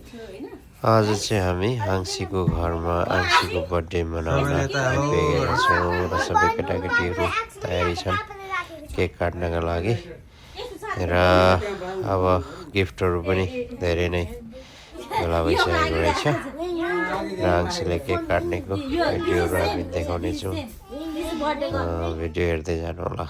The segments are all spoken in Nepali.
आज चाहिँ हामी आंसीको घरमा आंसीको बर्थडे मनाउन आइपुगेका छौँ र सबै केटाकेटीहरू तयारी छन् केक काट्नका लागि र अब गिफ्टहरू पनि धेरै नै भेला भइसकेको रहेछ र आंसीले केक काट्नेको भिडियोहरू हामी देखाउनेछौँ भिडियो हेर्दै जानु होला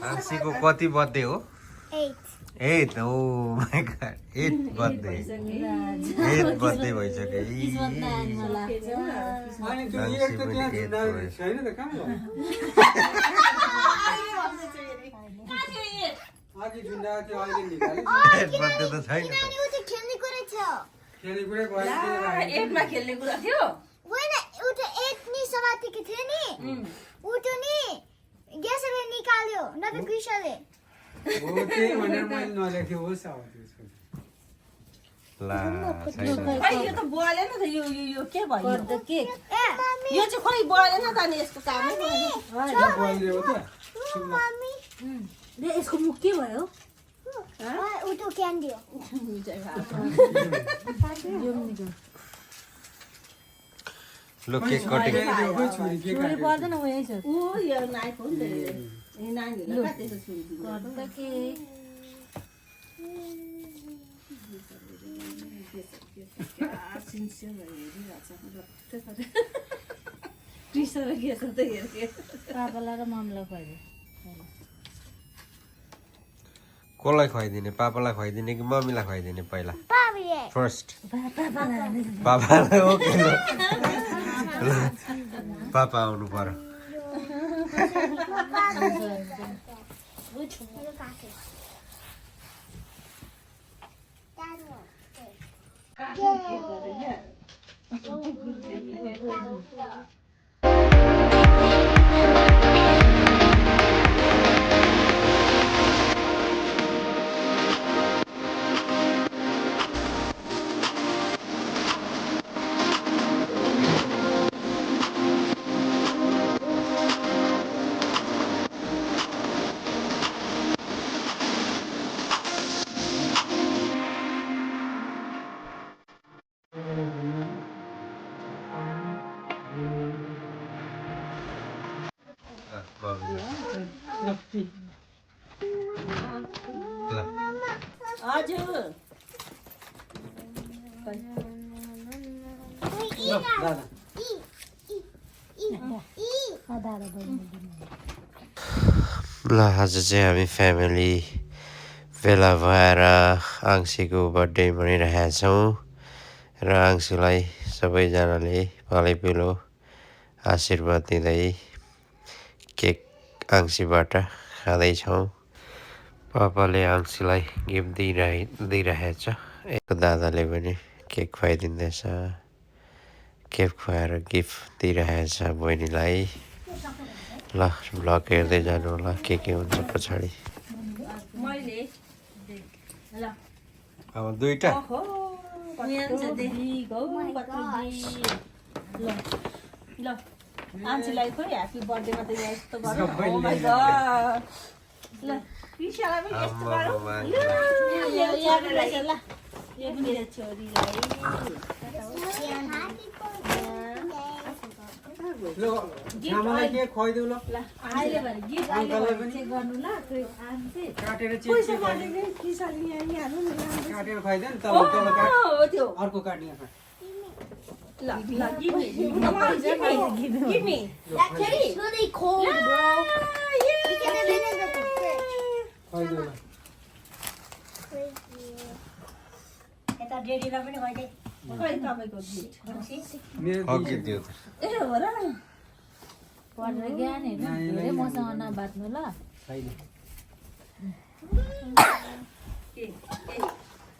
आंसीको कति बर्थडे हो 8 ओ माय गॉड 8 बर्थडे भइसक्यो ग्यासले निकाल्यो नभए कृष्णले ला यो त बोलेन त यो के भयो केक यो चाहिँ खोइ बोलेन त नि यसको कामै मम्मी यसको मुख के भयो उतो क्यान्डी हो लो केक कटिङ छुरी पर्दैन उ यही छ उ यो नाइफ हो नि त ए नानीहरुले काटेको छुरी दिनु गर्दा के पापालाई र मम्मीलाई खुवाइदियो कसलाई खुवाइदिने पापालाई खुवाइदिने कि मम्मीलाई खुवाइदिने पहिला फर्स्ट पापालाई ओके ल पापा आउनु पर्यो हजुर ल आज चाहिँ हामी फ्यामिली भेला भएर आंसीको बर्थडे मनाइरहेका छौँ र आंसीलाई सबैजनाले पालैपिलो आशीर्वाद दिँदै केक आंसीबाट खाँदैछौँ पापाले आंसीलाई गिफ्ट दिइरहेछ एक दादाले पनि केक खुवाइदिँदैछ केक खुवाएर गिफ्ट दिइरहेछ बहिनीलाई ल ब्लग हेर्दै जानु होला के हुन्छ पछाडि अब दुईटा ल आन्सीलाई खोइ ह्यापी बर्थडेमा त यस्तो गरौँ ओ माय गॉड ल कृष्णलाई पनि यस्तो गरौँ ल यो पनि छोरीलाई ल आमालाई के खुवाइदेऊ ल ल अहिले भरे गिफ्ट अहिले चेक गर्नु ल आन्थे काटेर पैसा चेक काटेको किसाले यहाँ हाल्नु न काटेर खुवाइदेऊ नि तल तल काट हो त्यो अर्को काट्ने यहाँ ल ल give me Actually, it's really cold, bro. You can have it in the fridge. खुवाइदेऊ ल यता डेडीलाई पनि खुवाइदे खै तपाईको गिफ्ट मेरो अघि दियो त ए हो र पढेर ज्ञान हेर्नु धेरै मसँग नबाट्नु ल छैन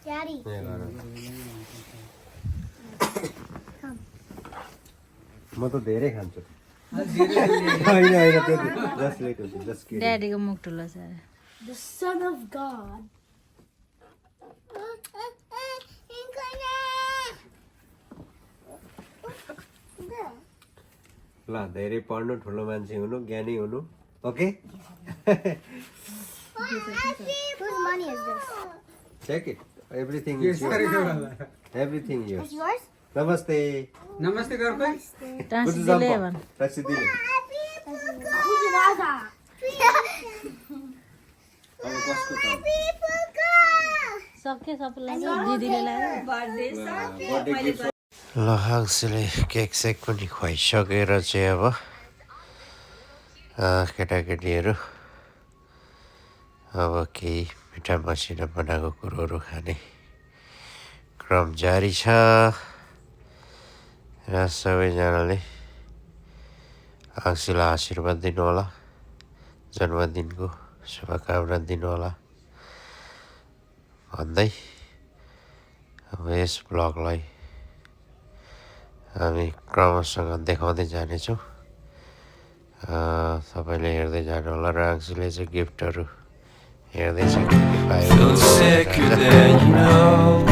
Daddy. यहाँ गर। म त धेरै खान्छु होइन होइन त्यो जस्ट वेट जस्ट किडिङ ड्याडीको मुख ठुलो छ The Son of God. ल धेरै पढ्नु ठुलो मान्छे हुनु ज्ञानी हुनु okay Whose money is this? Check it everything के इज गरेको योर्स होला एभ्रिथिङ It's योर्स yours? नमस्ते नमस्ते गर कोही टाँसिदिले भन् टाँसिदिले Who's Raza? अब कसको काम सक्यो सबैलाई दिदीले ल्याएर बर्थडे बर्थडे गिफ्ट ल हाङ्सीले केक सेक पनि खुवाइसकेर चाहिँ अब केटाकेटीहरू अब केही मिठा मसिनो बनाएको कुरोहरू खाने क्रम जारी छ र सबैजनाले हाङ्सीलाई आशीर्वाद दिनुहोला जन्मदिनको शुभकामना दिनुहोला भन्दै अब यस ब्लगलाई हामी क्रमसँग देखाउँदै जानेछौँ सबैले हेर्दै जानु होला र आङ्सीले चाहिँ गिफ्टहरू हेर्दैछ Feel sicker than you know.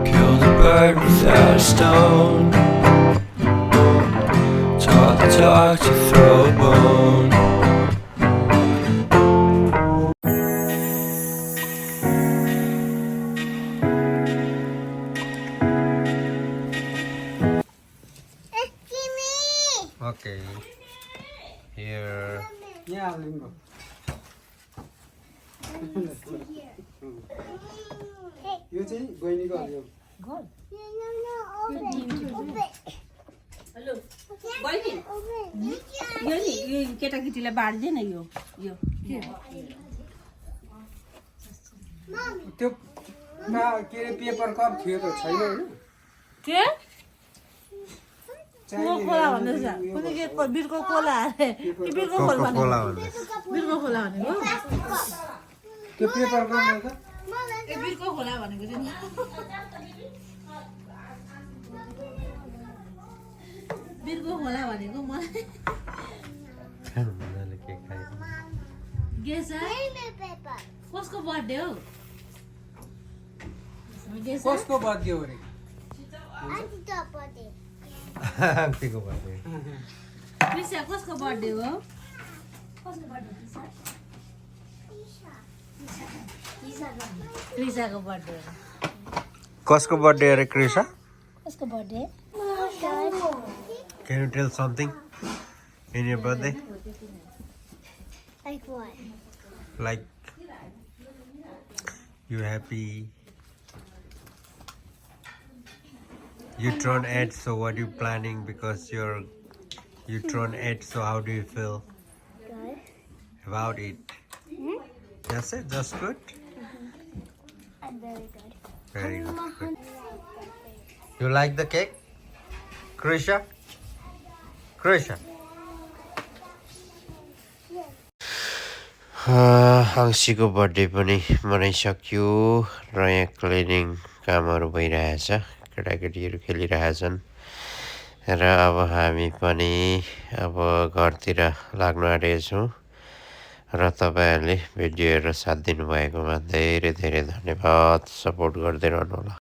Killed a bird without a stone. Taught the dog to throw a bone. Okay here यहाँ लिम्बो यो चाहिँ बहिनीको हो यो हेलो बहिनी यो नि यो केटाकेटीलाई बाँड्दैन यो यो त्यो के अरे पेपर कप थियो त छैन होइन के चाहिने खोला भन्दैछ कुनै के बिर्को खोला अरे कि बिर्को खोल कोको भनेको कोला भन्दैछ बिर्को खोला भनेको त्यो पेपर कप हो त ए बिर्को खोला भनेको चाहिँ नि बिर्को खोला भनेको मलाई उनीहरूले के खायो गेस कसको बर्थडे हो गेस कसको बर्थडे हो रे आन्टीको बर्थडे कृष्ण कसको बर्थडे हो कृष्णको बर्थडे हो कसको बर्थडे अरे क्रिसा What's the birthday? Can you tell something in your birthday? Like what? Like you happy? You turn 8, so what are you planning? Because you turn 8, so how do you feel Good. about it? That's it. That's good. I'm very good. Very good. You like the cake, Krisha? Krisha. हाङ्सीको बर्थडे पनि मनाइसक्यो र यहाँ क्लिनिङ कामहरू भइरहेछ केटाकेटीहरू खेलिरहेछन् र अब हामी पनि अब घरतिर लाग्नु आँटेको छौँ र तपाईँहरूले भिडियो हेरेर साथ दिनुभएकोमा धेरै धेरै धन्यवाद सपोर्ट गर्दै रहनु होला